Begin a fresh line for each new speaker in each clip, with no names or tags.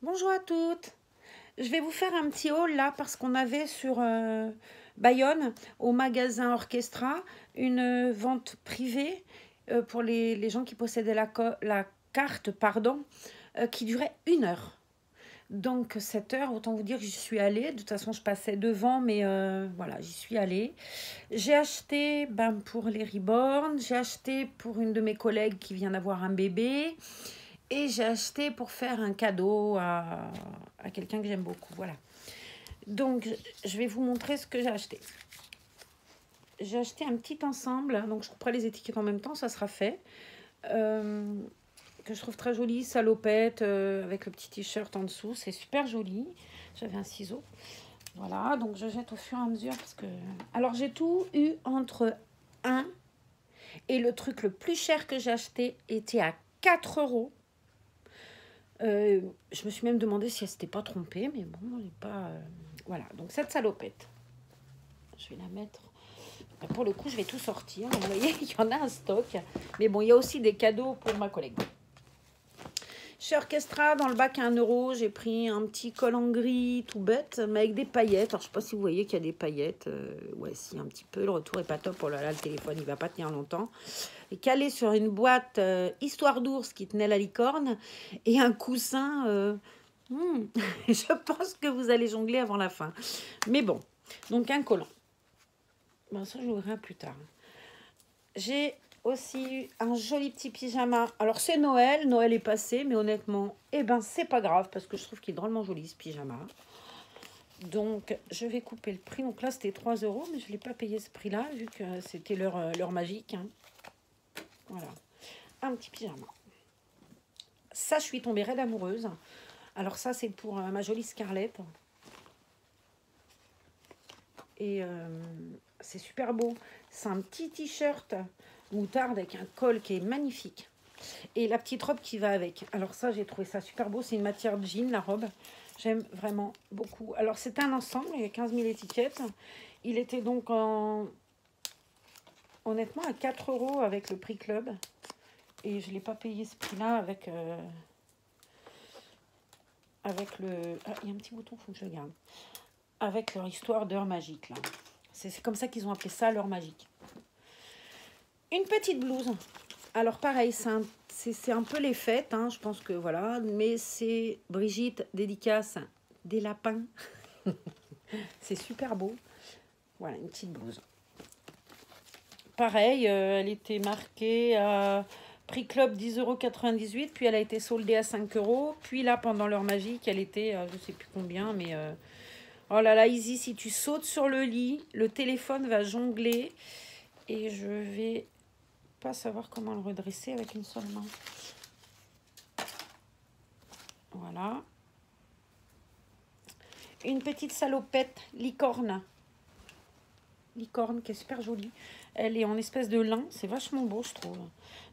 Bonjour à toutes. Je vais vous faire un petit haul là parce qu'on avait sur Bayonne, au magasin Orchestra, une vente privée pour les gens qui possédaient la carte, pardon, qui durait 1 heure. Donc cette heure, autant vous dire que j'y suis allée. De toute façon, je passais devant, mais voilà, j'y suis allée. J'ai acheté pour les Reborn, j'ai acheté pour une de mes collègues qui vient d'avoir un bébé. Et j'ai acheté pour faire un cadeau à quelqu'un que j'aime beaucoup. Voilà. Donc, je vais vous montrer ce que j'ai acheté. J'ai acheté un petit ensemble. Donc, je couperai les étiquettes en même temps. Ça sera fait. Que je trouve très joli. Salopette avec le petit t-shirt en dessous. C'est super joli. J'avais un ciseau. Voilà. Donc, je jette au fur et à mesure. Parce que... Alors, j'ai tout eu entre 1. Et le truc le plus cher que j'ai acheté était à 4 euros. Je me suis même demandé si elle s'était pas trompée, mais bon, elle n'est pas... Voilà, donc cette salopette, je vais la mettre... Pour le coup, je vais tout sortir. Vous voyez, il y en a un stock. Mais bon, il y a aussi des cadeaux pour ma collègue. Chez Orchestra, dans le bac à 1 euro, j'ai pris un petit col en gris tout bête, mais avec des paillettes. Alors, je ne sais pas si vous voyez qu'il y a des paillettes. Ouais, si, un petit peu. Le retour est pas top. Oh là là, le téléphone, il ne va pas tenir longtemps. Et calé sur une boîte Histoire d'ours qui tenait la licorne et un coussin. Je pense que vous allez jongler avant la fin. Mais bon, donc un collant. Bon, ça, je l'ouvrirai plus tard. J'ai aussi eu un joli petit pyjama. Alors, c'est Noël. Noël est passé, mais honnêtement, c'est pas grave parce que je trouve qu'il est drôlement joli, ce pyjama. Donc, je vais couper le prix. Donc là, c'était 3 euros, mais je ne l'ai pas payé ce prix-là, vu que c'était l'heure magique. Hein. Voilà. Un petit pyjama. Ça, je suis tombée raide amoureuse. Alors ça, c'est pour ma jolie Scarlett. Et c'est super beau. C'est un petit t-shirt moutarde avec un col qui est magnifique. Et la petite robe qui va avec. Alors ça, j'ai trouvé ça super beau. C'est une matière de jean, la robe. J'aime vraiment beaucoup. Alors, c'est un ensemble. Il y a 15 000 étiquettes. Il était donc honnêtement à 4 euros avec le prix club. Et je ne l'ai pas payé ce prix-là avec... avec le... Ah, il y a un petit bouton, il faut que je le garde. Avec leur histoire d'heure magique, là. C'est comme ça qu'ils ont appelé ça, l'heure magique. Une petite blouse. Alors, pareil, c'est un peu les fêtes, hein, je pense que voilà. Mais c'est Brigitte, dédicace, des lapins. C'est super beau. Voilà, une petite blouse. Pareil, elle était marquée à prix club 10,98 €. Puis, elle a été soldée à 5 euros. Puis là, pendant l'heure magique, elle était, je ne sais plus combien, mais... oh là là, Izzy, si tu sautes sur le lit, le téléphone va jongler. Et je vais pas savoir comment le redresser avec une seule main. Voilà. Une petite salopette licorne. Licorne qui est super jolie. Elle est en espèce de lin. C'est vachement beau, je trouve.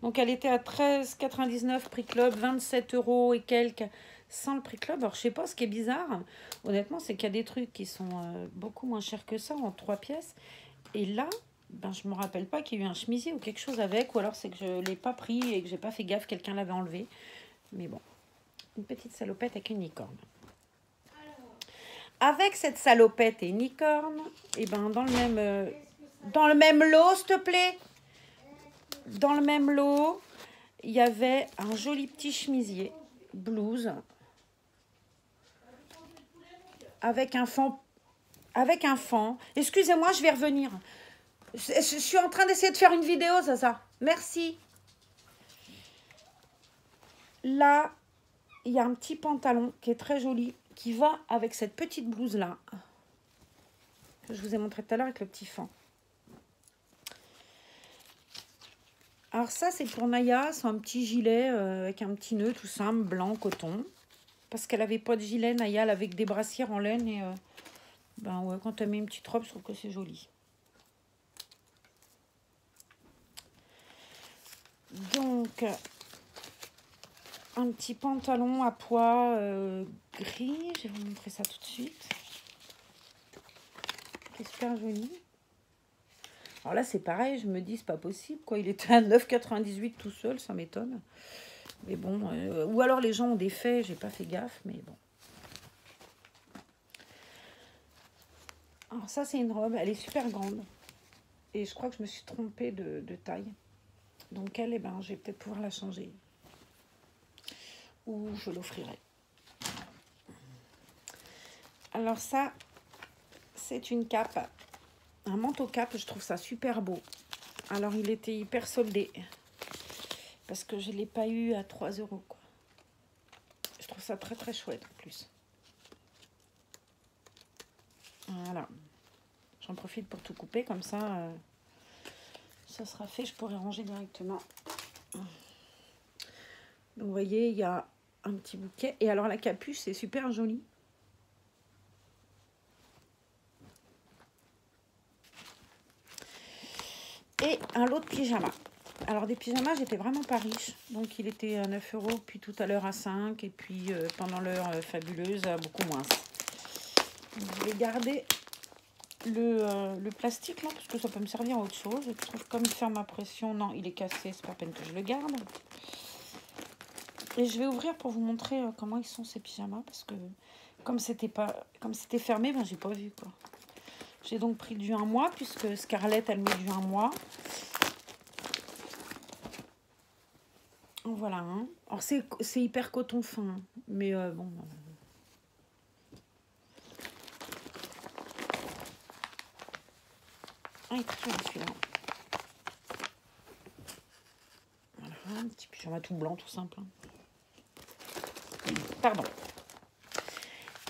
Donc, elle était à 13,99 prix club, 27 euros et quelques sans le prix club. Alors, je sais pas, ce qui est bizarre, honnêtement, c'est qu'il y a des trucs qui sont beaucoup moins chers que ça, en 3 pièces. Et là, je ne me rappelle pas qu'il y a eu un chemisier ou quelque chose avec, ou alors c'est que je ne l'ai pas pris et que j'ai pas fait gaffe, quelqu'un l'avait enlevé. Mais bon, une petite salopette avec une licorne. Avec cette salopette et une licorne, et dans le même lot, s'il te plaît, dans le même lot, il y avait un joli petit chemisier, blouse, avec un fond. Excusez-moi, je vais revenir. Je suis en train d'essayer de faire une vidéo, ça. Merci. Là, il y a un petit pantalon qui est très joli, qui va avec cette petite blouse-là, que je vous ai montré tout à l'heure avec le petit fond. Alors ça, c'est pour Naya, c'est un petit gilet avec un petit nœud tout simple, blanc, coton. Parce qu'elle n'avait pas de gilet, Naya, elle avait des brassières en laine. Et ouais, quand elle met une petite robe, je trouve que c'est joli. Donc, un petit pantalon à pois gris. Je vais vous montrer ça tout de suite. C'est super joli. Alors là, c'est pareil, je me dis, c'est pas possible, quoi. Il était à 9,98 tout seul, ça m'étonne. Mais bon, ou alors les gens ont des faits, j'ai pas fait gaffe, mais bon. Alors ça, c'est une robe, elle est super grande. Et je crois que je me suis trompée de taille. Donc elle, eh ben, je vais peut-être pouvoir la changer. Ou je l'offrirai. Alors ça, c'est une cape. Un manteau cape, je trouve ça super beau. Alors il était hyper soldé. Parce que je ne l'ai pas eu à 3 €, quoi. Je trouve ça très très chouette en plus. Voilà. J'en profite pour tout couper, comme ça, ça sera fait, je pourrai ranger directement. Donc vous voyez, il y a un petit bouquet. Et alors la capuche, c'est super joli. Et un lot de pyjama. Alors des pyjamas, j'étais vraiment pas riche. Donc il était à 9 €, puis tout à l'heure à 5 €, et puis pendant l'heure fabuleuse, à beaucoup moins. Donc, je vais garder le plastique là, parce que ça peut me servir à autre chose. Je trouve comme il ferme à pression. Non, il est cassé, c'est pas la peine que je le garde. Et je vais ouvrir pour vous montrer comment ils sont ces pyjamas, parce que comme c'était fermé, ben j'ai pas vu quoi. J'ai donc pris du 1 mois, puisque Scarlett elle met du 1 mois. Voilà. Hein. Alors c'est hyper coton fin, mais bon. Ah, il est très joli celui-là. Voilà, un petit pyjama tout blanc, tout simple. Pardon.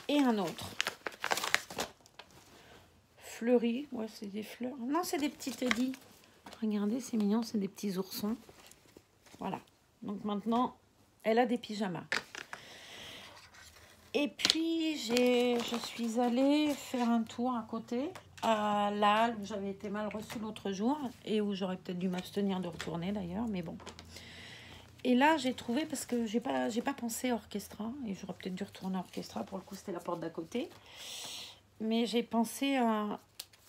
Et un autre. Fleuri. Ouais, c'est des fleurs. Non, c'est des petits teddy. Regardez, c'est mignon, c'est des petits oursons. Voilà. Donc maintenant, elle a des pyjamas. Et puis, je suis allée faire un tour à côté, à la halle où j'avais été mal reçue l'autre jour, et où j'aurais peut-être dû m'abstenir de retourner d'ailleurs, mais bon. Et là, j'ai trouvé, parce que j'ai pas pensé à Orchestra, et j'aurais peut-être dû retourner à Orchestra, pour le coup, c'était la porte d'à côté. Mais j'ai pensé à...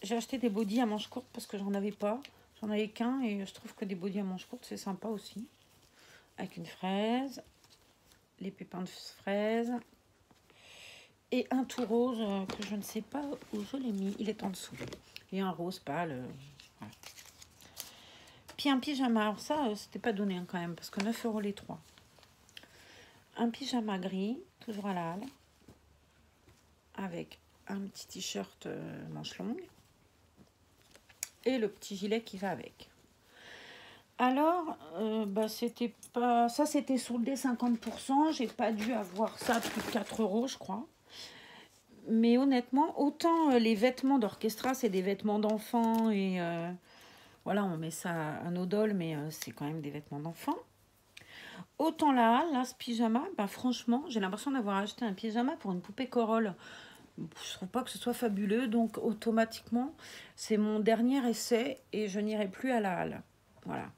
J'ai acheté des bodys à manches courtes, parce que j'en avais pas. J'en avais qu'un, et je trouve que des bodys à manches courtes, c'est sympa aussi. Avec une fraise, les pépins de fraise, et un tout rose, que je ne sais pas où je l'ai mis. Il est en dessous. Et un rose pâle. Voilà. Puis un pyjama, alors ça, c'était pas donné hein, quand même, parce que 9 € les 3. Un pyjama gris, toujours à la halle, avec un petit t-shirt manche longue, et le petit gilet qui va avec. Alors, c'était pas... Ça, c'était soldé 50%. J'ai pas dû avoir ça plus de 4 € je crois. Mais honnêtement, autant les vêtements d'Orchestra, c'est des vêtements d'enfants, et... voilà, on met ça à nos dolls, mais c'est quand même des vêtements d'enfants. Autant là, ce pyjama, franchement, j'ai l'impression d'avoir acheté un pyjama pour une poupée Corolle. Je trouve pas que ce soit fabuleux, donc automatiquement, c'est mon dernier essai et je n'irai plus à la halle. Voilà.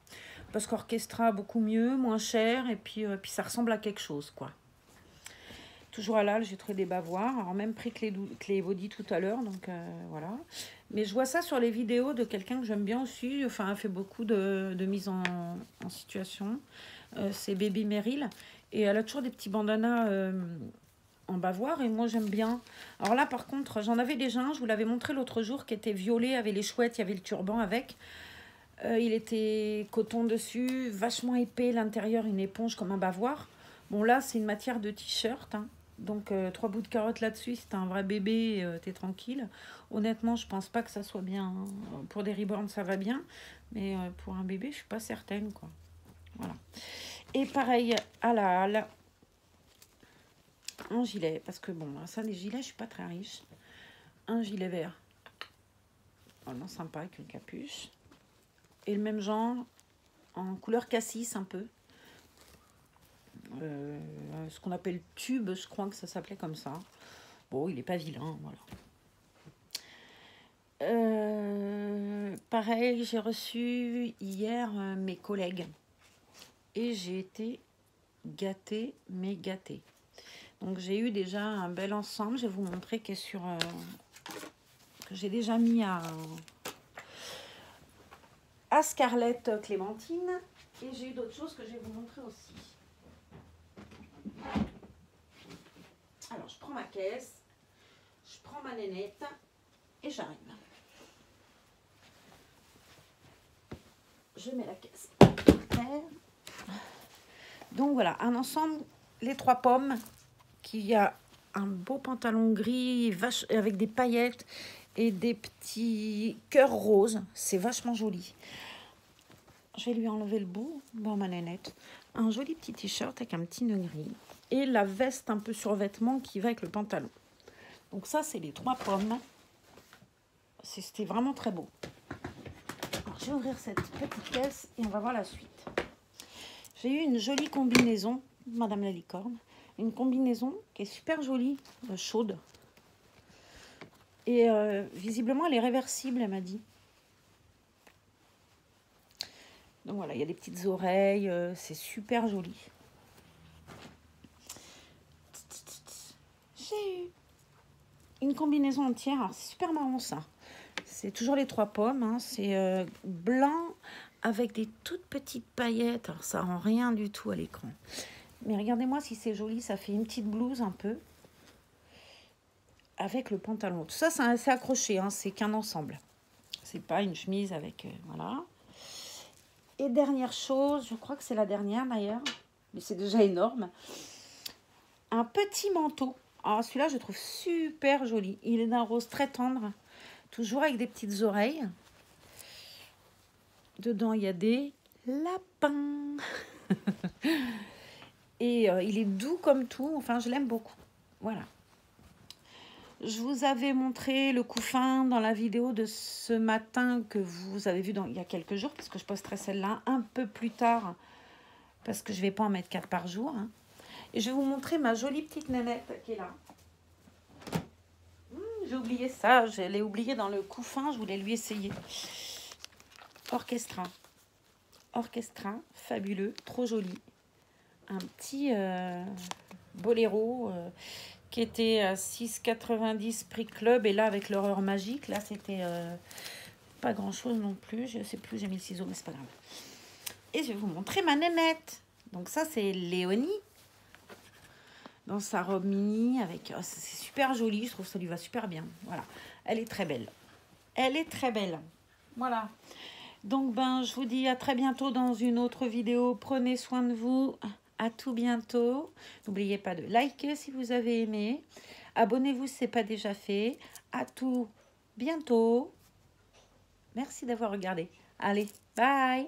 Parce qu'Orchestra, beaucoup mieux, moins cher, et puis ça ressemble à quelque chose, quoi. Toujours à la halle, j'ai trouvé des bavoirs, alors même prix que les body tout à l'heure, donc voilà. Mais je vois ça sur les vidéos de quelqu'un que j'aime bien aussi, enfin, elle fait beaucoup de mise en situation. C'est Baby Meryl, et elle a toujours des petits bandanas en bavoir, et moi j'aime bien. Alors là par contre, j'en avais déjà un, je vous l'avais montré l'autre jour, qui était violet avec les chouettes, il y avait le turban avec. Il était coton dessus, vachement épais, l'intérieur une éponge comme un bavoir. Bon là c'est une matière de t-shirt, hein. Donc 3 bouts de carotte là-dessus, si t'es un vrai bébé, t'es tranquille. Honnêtement, je pense pas que ça soit bien. Pour des reborns, ça va bien. Mais pour un bébé, je suis pas certaine, quoi. Voilà. Et pareil, à la halle, un gilet. Parce que bon, ça, les gilets, je suis pas très riche. Un gilet vert. Vraiment sympa, avec une capuche. Et le même genre, en couleur cassis, un peu. Ce qu'on appelle tube, je crois que ça s'appelait comme ça. Bon, il est pas vilain, voilà. Pareil, j'ai reçu hier mes collègues. Et j'ai été gâtée, mais gâtée. Donc j'ai eu déjà un bel ensemble. Je vais vous montrer qui est sur... que j'ai déjà mis à Scarlett Clémentine. Et j'ai eu d'autres choses que je vais vous montrer aussi. Alors, je prends ma caisse, je prends ma nénette et j'arrive. Je mets la caisse par terre. Donc voilà, un ensemble, les 3 pommes, qui a un beau pantalon gris avec des paillettes et des petits cœurs roses. C'est vachement joli. Je vais lui enlever le bout, bon ma nénette. Un joli petit t-shirt avec un petit nœud gris. Et la veste un peu survêtement qui va avec le pantalon. Donc ça, c'est les 3 pommes. C'était vraiment très beau. Alors, je vais ouvrir cette petite caisse et on va voir la suite. J'ai eu une jolie combinaison, Madame la Licorne. Une combinaison qui est super jolie, chaude. Et visiblement, elle est réversible, elle m'a dit. Donc voilà, il y a des petites oreilles, c'est super joli. J'ai eu une combinaison entière, c'est super marrant ça. C'est toujours les 3 pommes, hein. C'est blanc avec des toutes petites paillettes. Alors ça rend rien du tout à l'écran. Mais regardez-moi si c'est joli, ça fait une petite blouse un peu. Avec le pantalon. Tout ça, c'est accroché, hein, c'est qu'un ensemble. C'est pas une chemise avec... voilà. Et dernière chose, je crois que c'est la dernière d'ailleurs, mais c'est déjà énorme. Un petit manteau. Alors celui-là, je trouve super joli. Il est d'un rose très tendre, toujours avec des petites oreilles. Dedans, il y a des lapins. Et il est doux comme tout. Enfin, je l'aime beaucoup. Voilà. Je vous avais montré le couffin dans la vidéo de ce matin que vous avez vu il y a quelques jours, parce que je posterai celle-là un peu plus tard, parce que je ne vais pas en mettre 4 par jour. Hein. Et je vais vous montrer ma jolie petite nénette qui est là. J'ai oublié ça, je l'ai oublié dans le couffin, je voulais lui essayer. Orchestra. Orchestra, fabuleux, trop joli. Un petit boléro... qui était à 6,90 prix club. Et là, avec l'horreur magique, là, c'était pas grand-chose non plus. Je sais plus, j'ai mis le ciseau, mais c'est pas grave. Et je vais vous montrer ma nénette. Donc ça, c'est Léonie. Dans sa robe mini. Avec, c'est super joli, je trouve que ça lui va super bien. Voilà, elle est très belle. Elle est très belle. Voilà. Donc, je vous dis à très bientôt dans une autre vidéo. Prenez soin de vous. À tout bientôt. N'oubliez pas de liker si vous avez aimé. Abonnez-vous si ce n'est pas déjà fait. À tout bientôt. Merci d'avoir regardé. Allez, bye.